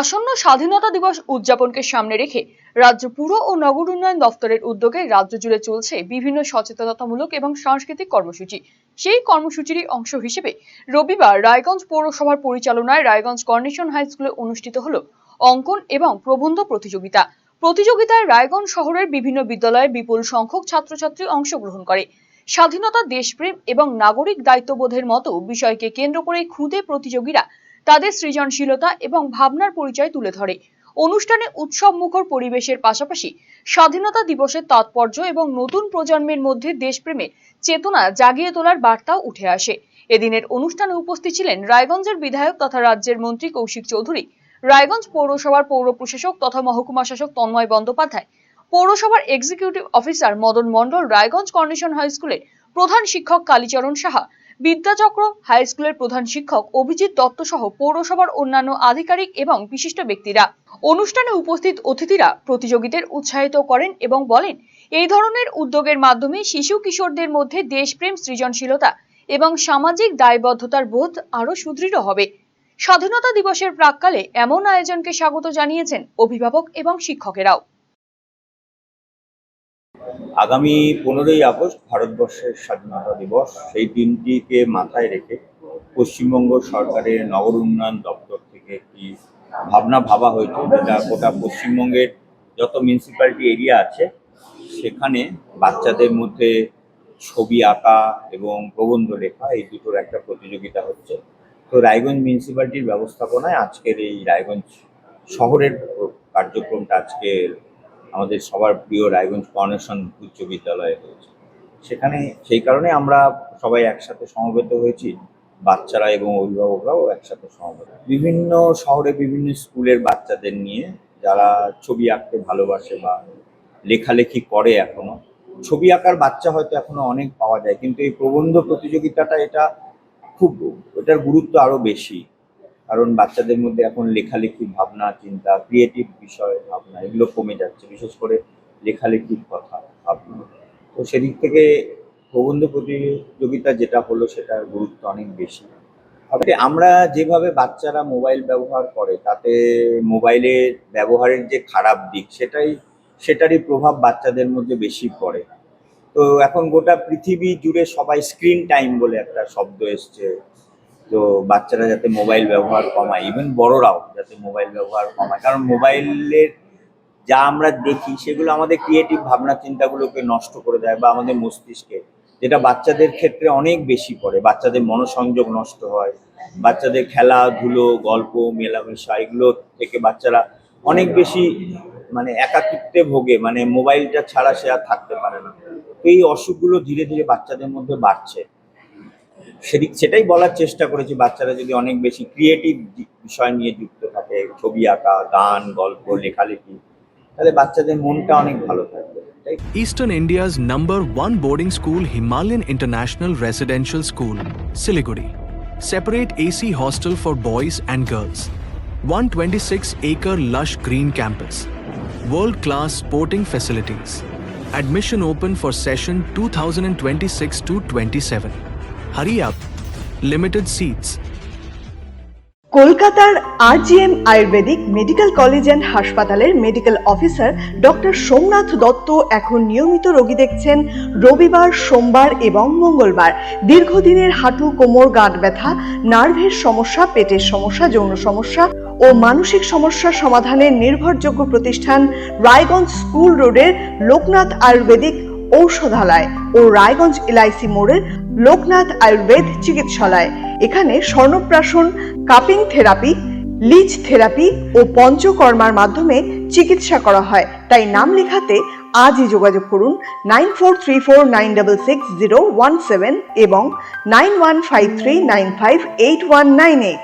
আসন্ন স্বাধীনতা দিবস উদযাপনকে সামনে রেখে রাজ্য পুর ও নগর উন্নয়ন দফতরের উদ্যোগে রাজ্য জুড়ে চলছে বিভিন্ন সচেতনতামূলক এবং সাংস্কৃতিক কর্মসূচি। সেই কর্মসূচিরই অংশ হিসেবে রবিবার রায়গঞ্জ পৌরসভার পরিচালনায় রায়গঞ্জ কর্নেশন হাই স্কুলে অনুষ্ঠিত হলো অঙ্কন এবং প্রবন্ধ প্রতিযোগিতা। প্রতিযোগিতায় রায়গঞ্জ শহরের বিভিন্ন বিদ্যালয়ে বিপুল সংখ্যক ছাত্রছাত্রী অংশগ্রহণ করে। স্বাধীনতা, দেশপ্রেম এবং নাগরিক দায়িত্ববোধের মতো বিষয়কে কেন্দ্র করে খুদে প্রতিযোগীরা তাদের সৃজনশীলতা এবং ভাবনার পরিচয় তুলে ধরে। অনুষ্ঠানে উৎসব মুখর পরিবেশের পাশাপাশি স্বাধীনতা দিবসের তাৎপর্য এবং নতুন প্রজন্মের মধ্যে দেশপ্রেমের চেতনা জাগিয়ে তোলার বার্তাও উঠে আসে। এদিনের অনুষ্ঠানে উপস্থিত ছিলেন রায়গঞ্জের বিধায়ক তথা রাজ্যের মন্ত্রী কৌশিক চৌধুরী, রায়গঞ্জ পৌরসভার পৌর প্রশাসক তথা মহকুমা শাসক তন্ময় বন্দ্যোপাধ্যায়, পৌরসভার এক্সিকিউটিভ অফিসার মদন মণ্ডল, রায়গঞ্জ কর্নেশন হাই স্কুলের প্রধান শিক্ষক কালীচরণ সাহা, বিদ্যাচক্র হাই স্কুলের প্রধান শিক্ষক অভিজিৎ দত্ত সহ পৌরসভার অন্যান্য আধিকারিক এবং বিশিষ্ট ব্যক্তিরা। অনুষ্ঠানে উপস্থিত অতিথিরা প্রতিযোগীদের উৎসাহিত করেন এবং বলেন, এই ধরনের উদ্যোগের মাধ্যমে শিশু কিশোরদের মধ্যে দেশপ্রেম, সৃজনশীলতা এবং সামাজিক দায়বদ্ধতার বোধ আরো সুদৃঢ় হবে। স্বাধীনতা দিবসের প্রাক্কালে এমন আয়োজনকে স্বাগত জানিয়েছেন অভিভাবক এবং শিক্ষকেরাও। আগামী 15ই আগস্ট ভারতবর্ষের স্বাধীনতা দিবস। সেই দিনটিকে মাথায় রেখে পশ্চিমবঙ্গ সরকারের নগর উন্নয়ন দপ্তর থেকে একটি ভাবা হয়েছে, যেটা গোটা পশ্চিমবঙ্গের যত মিউনিসিপ্যালিটি এরিয়া আছে সেখানে বাচ্চাদের মধ্যে ছবি আঁকা এবং প্রবন্ধ লেখা, এই দুটোর একটা প্রতিযোগিতা হচ্ছে। তো রায়গঞ্জ মিউনিসিপ্যালিটির ব্যবস্থাপনায় আজকের এই রায়গঞ্জ শহরের কার্যক্রমটা আজকে আমাদের সবার প্রিয় রায়গঞ্জ কর্নেশন উচ্চ বিদ্যালয়ে হয়েছে। সেখানে সেই কারণে আমরা সবাই একসাথে সমবেত হয়েছি, বাচ্চারা এবং অভিভাবকরাও একসাথে সমবেত। বিভিন্ন শহরে বিভিন্ন স্কুলের বাচ্চাদের নিয়ে যারা ছবি আঁকতে ভালোবাসে বা লেখালেখি করে, এখনো ছবি আঁকার বাচ্চা হয়তো এখনো অনেক পাওয়া যায়, কিন্তু এই প্রবন্ধ প্রতিযোগিতাটা এটার গুরুত্ব আরো বেশি, কারণ বাচ্চাদের মধ্যে এখন লেখালেখির ভাবনা, চিন্তা, ক্রিয়েটিভ বিষয় ভাবনা এগুলো কমে যাচ্ছে, বিশেষ করে লেখালেখির কথা ভাবনা। তো সেদিক থেকে প্রবন্ধ প্রতিযোগিতা যেটা হলো সেটার গুরুত্ব অনেক বেশি। আমরা যেভাবে বাচ্চারা মোবাইল ব্যবহার করে, তাতে মোবাইলের ব্যবহারের যে খারাপ দিক সেটারই প্রভাব বাচ্চাদের মধ্যে বেশি পড়ে। তো এখন গোটা পৃথিবী জুড়ে সবাই স্ক্রিন টাইম বলে একটা শব্দ এসছে। তো বাচ্চারা যাতে মোবাইল ব্যবহার কমায়, ইভেন বড়রাও যাতে মোবাইল ব্যবহার কমায়, কারণ মোবাইলের যা আমরা দেখি সেগুলো আমাদের ক্রিয়েটিভ ভাবনা চিন্তাগুলোকে নষ্ট করে দেয় বা আমাদের মস্তিষ্কে, যেটা বাচ্চাদের ক্ষেত্রে অনেক বেশি পড়ে। বাচ্চাদের মনোসংযোগ নষ্ট হয়, বাচ্চাদের খেলাধুলো, গল্প, মেলামেশা এগুলো থেকে বাচ্চারা অনেক বেশি একাকিত্বে ভোগে, মোবাইলটা ছাড়া সে আর থাকতে পারে না। তো এই অসুখগুলো ধীরে ধীরে বাচ্চাদের মধ্যে বাড়ছে। সেটাই বলার চেষ্টা করেছি, বাচ্চারা যদি অনেক বেশি ক্রিয়েটিভ বিষয় নিয়ে যুক্ত থাকে, ছবি আঁকা, গান, গল্প, লেখালেখি, তাহলে বাচ্চাদের মনটা অনেক ভালো থাকবে। Eastern India's #1 boarding school, Himalayan International Residential School, Siliguri. Separate AC hostel for boys and girls. 126-acre lush green campus. World-class sporting facilities. Admission open for session 2026-27. Hurry up. Limited seats. কলকাতার RGM Ayurvedic medical college and হাসপাতালের medical officer doctor Somnath Dutta এখন নিয়মিত রোগী দেখছেন রবিবার, সোমবার এবং মঙ্গলবার। দীর্ঘদিনের হাঁটু, কোমর, গাঁট ব্যথা, নার্ভের সমস্যা, পেটের সমস্যা, যৌন সমস্যা ও মানসিক সমস্যা সমাধানের নির্ভরযোগ্য প্রতিষ্ঠান রায়গঞ্জ স্কুল রোডের লোকনাথ আয়ুর্বেদিক ঔষধালয় ও রায়গঞ্জ LIC মোড়ের লোকনাথ আয়ুর্বেদ চিকিৎসালয়। এখানে স্বর্ণপ্রাশন, কাপিং থেরাপি, লিচ থেরাপি ও পঞ্চকর্মার মাধ্যমে চিকিৎসা করা হয়। তাই নাম লেখাতে আজই যোগাযোগ করুন 9434966017 এবং 9153958198।